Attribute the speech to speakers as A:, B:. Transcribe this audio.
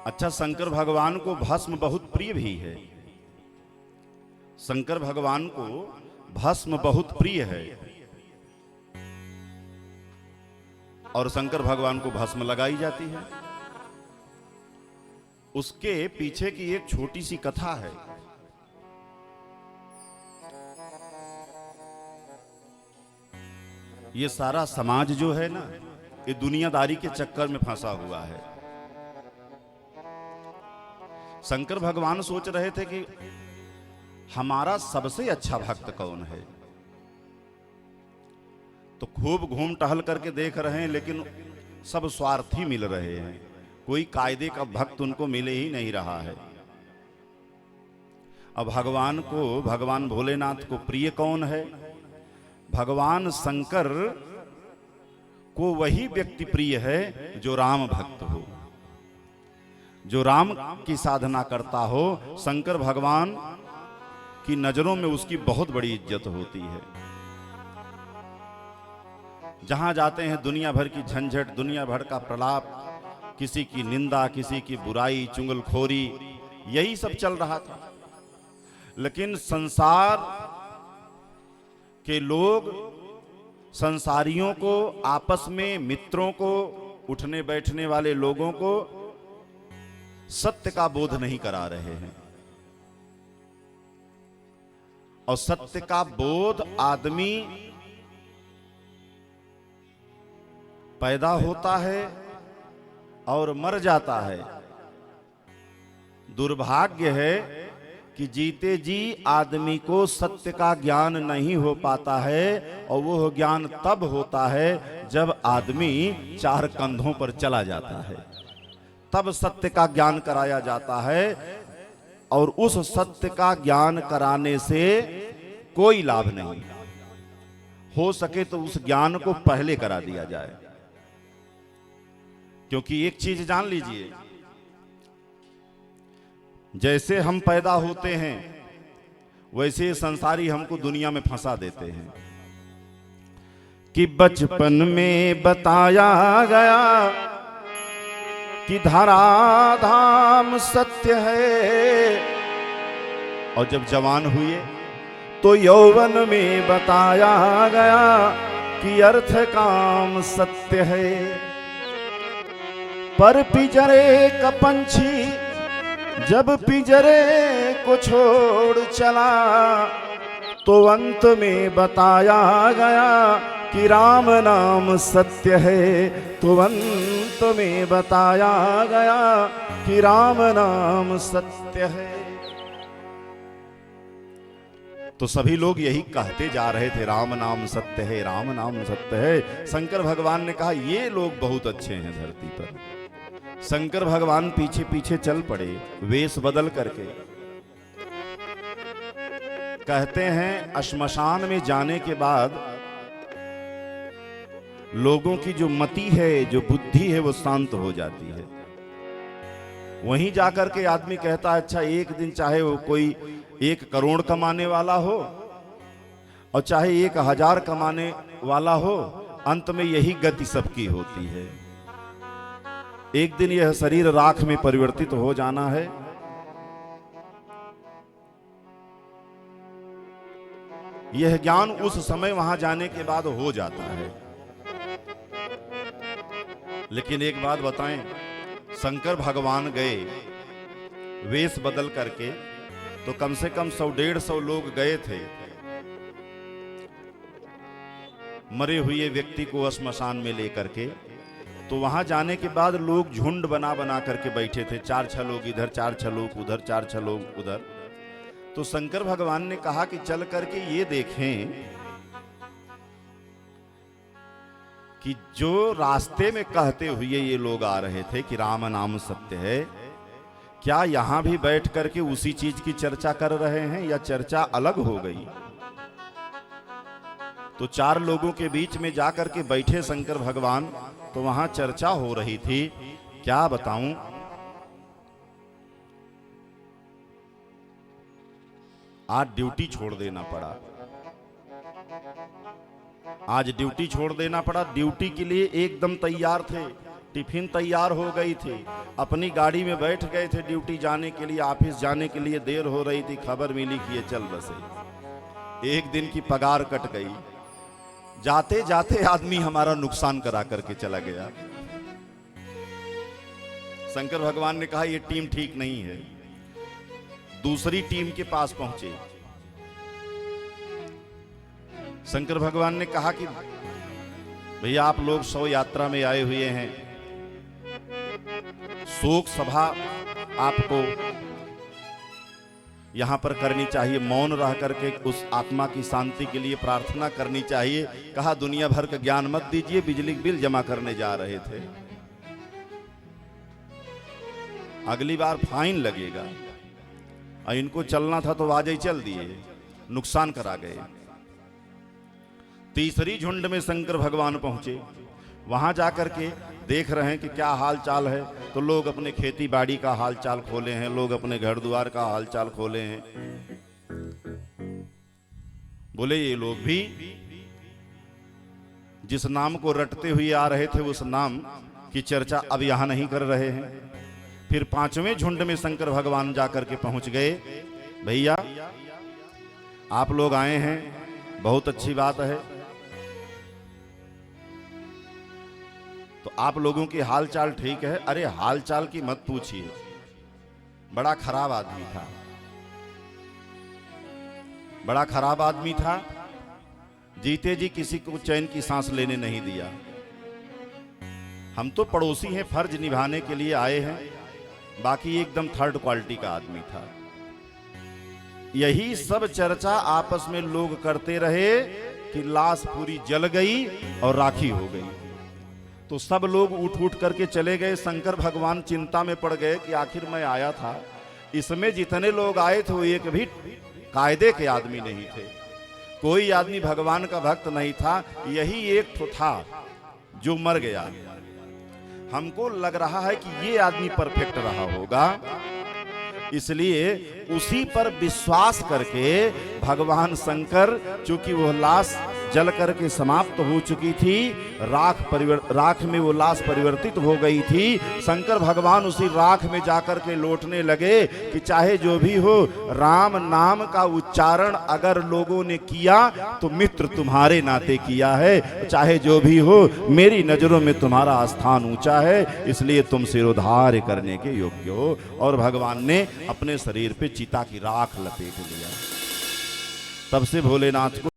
A: अच्छा, शंकर भगवान को भस्म बहुत प्रिय भी है। शंकर भगवान को भस्म बहुत प्रिय है और शंकर भगवान को भस्म लगाई जाती है। उसके पीछे की एक छोटी सी कथा है। ये सारा समाज जो है ना, ये दुनियादारी के चक्कर में फंसा हुआ है। शंकर भगवान सोच रहे थे कि हमारा सबसे अच्छा भक्त कौन है, तो खूब घूम टहल करके देख रहे हैं, लेकिन सब स्वार्थी मिल रहे हैं। कोई कायदे का भक्त उनको मिले ही नहीं रहा है। अब भगवान भोलेनाथ को प्रिय कौन है? भगवान शंकर को वही व्यक्ति प्रिय है जो राम भक्त हो, जो राम की साधना करता हो। शंकर भगवान की नजरों में उसकी बहुत बड़ी इज्जत होती है। जहां जाते हैं दुनिया भर की झंझट, दुनिया भर का प्रलाप, किसी की निंदा, किसी की बुराई, चुगलखोरी, यही सब चल रहा था। लेकिन संसार के लोग संसारियों को, आपस में मित्रों को, उठने बैठने वाले लोगों को सत्य का बोध नहीं करा रहे हैं। और सत्य का बोध आदमी पैदा होता है और मर जाता है। दुर्भाग्य है कि जीते जी आदमी को सत्य का ज्ञान नहीं हो पाता है, और वो ज्ञान तब होता है जब आदमी चार कंधों पर चला जाता है, तब सत्य का ज्ञान कराया जाता है। और उस सत्य का ज्ञान कराने से कोई लाभ नहीं। हो सके तो उस ज्ञान को पहले करा दिया जाए। क्योंकि एक चीज जान लीजिए, जैसे हम पैदा होते हैं वैसे संसारी हमको दुनिया में फंसा देते हैं। कि बचपन में बताया गया कि धराधाम सत्य है, और जब जवान हुए तो यौवन में बताया गया कि अर्थ काम सत्य है। पर पिंजरे का पंछी जब पिंजरे को छोड़ चला, तो अंत में बताया गया कि राम नाम सत्य है। तो अंत में बताया गया कि राम नाम सत्य है। तो सभी लोग यही कहते जा रहे थे, राम नाम सत्य है, राम नाम सत्य है। शंकर भगवान ने कहा ये लोग बहुत अच्छे हैं धरती पर। शंकर भगवान पीछे पीछे चल पड़े, वेश बदल करके। कहते हैं श्मशान में जाने के बाद लोगों की जो मति है, जो बुद्धि है, वो शांत हो जाती है। वहीं जाकर के आदमी कहता है अच्छा, एक दिन चाहे वो कोई 1 करोड़ कमाने वाला हो और चाहे 1000 कमाने वाला हो, अंत में यही गति सबकी होती है। एक दिन यह शरीर राख में परिवर्तित हो जाना है। यह ज्ञान उस समय वहां जाने के बाद हो जाता है। लेकिन एक बात बताएं, शंकर भगवान गए वेश बदल करके, तो कम से कम 100-150 लोग गए थे। मरे हुए व्यक्ति को श्मशान में लेकर के, तो वहां जाने के बाद लोग झुंड बना बना करके बैठे थे। 4-6 लोग इधर, 4-6 लोग उधर, 4-6 लोग उधर। तो शंकर भगवान ने कहा कि चल करके ये देखें कि जो रास्ते में कहते हुए ये लोग आ रहे थे कि राम नाम सत्य है, क्या यहां भी बैठ करके उसी चीज की चर्चा कर रहे हैं या चर्चा अलग हो गई। तो 4 लोगों के बीच में जाकर के बैठे शंकर भगवान, तो वहां चर्चा हो रही थी। क्या बताऊं, आज ड्यूटी छोड़ देना पड़ा। आज ड्यूटी छोड़ देना पड़ा। ड्यूटी के लिए एकदम तैयार थे, टिफिन तैयार हो गई थी, अपनी गाड़ी में बैठ गए थे ड्यूटी जाने के लिए, ऑफिस जाने के लिए देर हो रही थी, खबर मिली कि ये चल बसे। एक दिन की पगार कट गई, जाते जाते आदमी हमारा नुकसान करा करके चला गया। शंकर भगवान ने कहा ये टीम ठीक नहीं है। दूसरी टीम के पास पहुंचे, शंकर भगवान ने कहा कि भैया आप लोग 100 यात्रा में आए हुए हैं, शोक सभा आपको यहां पर करनी चाहिए, मौन रह करके उस आत्मा की शांति के लिए प्रार्थना करनी चाहिए। कहा दुनिया भर का ज्ञान मत दीजिए, बिजली बिल जमा करने जा रहे थे, अगली बार फाइन लगेगा। और इनको चलना था तो आज ही चल दिए, नुकसान करा गए। तीसरी झुंड में शंकर भगवान पहुंचे, वहां जाकर के देख रहे हैं कि क्या हाल चाल है, तो लोग अपने खेती बाड़ी का हाल चाल खोले हैं, लोग अपने घर द्वार का हाल चाल खोले हैं। बोले ये लोग भी जिस नाम को रटते हुए आ रहे थे उस नाम की चर्चा अब यहां नहीं कर रहे हैं। फिर पांचवें झुंड में शंकर भगवान जाकर के पहुंच गए, भैया आप लोग आए हैं, बहुत अच्छी बात है, तो आप लोगों की हाल चाल ठीक है। अरे हाल चाल की मत पूछिए, बड़ा खराब आदमी था, बड़ा खराब आदमी था, जीते जी किसी को चैन की सांस लेने नहीं दिया। हम तो पड़ोसी हैं, फर्ज निभाने के लिए आए हैं, बाकी एकदम थर्ड क्वालिटी का आदमी था। यही सब चर्चा आपस में लोग करते रहे कि लाश पूरी जल गई और राखी हो गई। तो सब लोग उठ उठ करके चले गए। शंकर भगवान चिंता में पड़ गए कि आखिर मैं आया था, इसमें जितने लोग आए थे वो एक भी कायदे के आदमी नहीं थे, कोई आदमी भगवान का भक्त नहीं था, यही एक ठो था जो मर गया। हमको लग रहा है कि ये आदमी परफेक्ट रहा होगा, इसलिए उसी पर विश्वास करके भगवान शंकर, चूंकि वो लाश जल करके समाप्त हो चुकी थी, राख में वो लाश परिवर्तित हो गई थी, शंकर भगवान उसी राख में जाकर के लौटने लगे कि चाहे जो भी हो, राम नाम का उच्चारण अगर लोगों ने किया तो मित्र तुम्हारे नाते किया है, चाहे जो भी हो मेरी नजरों में तुम्हारा स्थान ऊंचा है, इसलिए तुम सिरोधार्य करने के योग्य हो। और भगवान ने अपने शरीर पे चिता की राख लपेट लिया। तब से भोलेनाथ को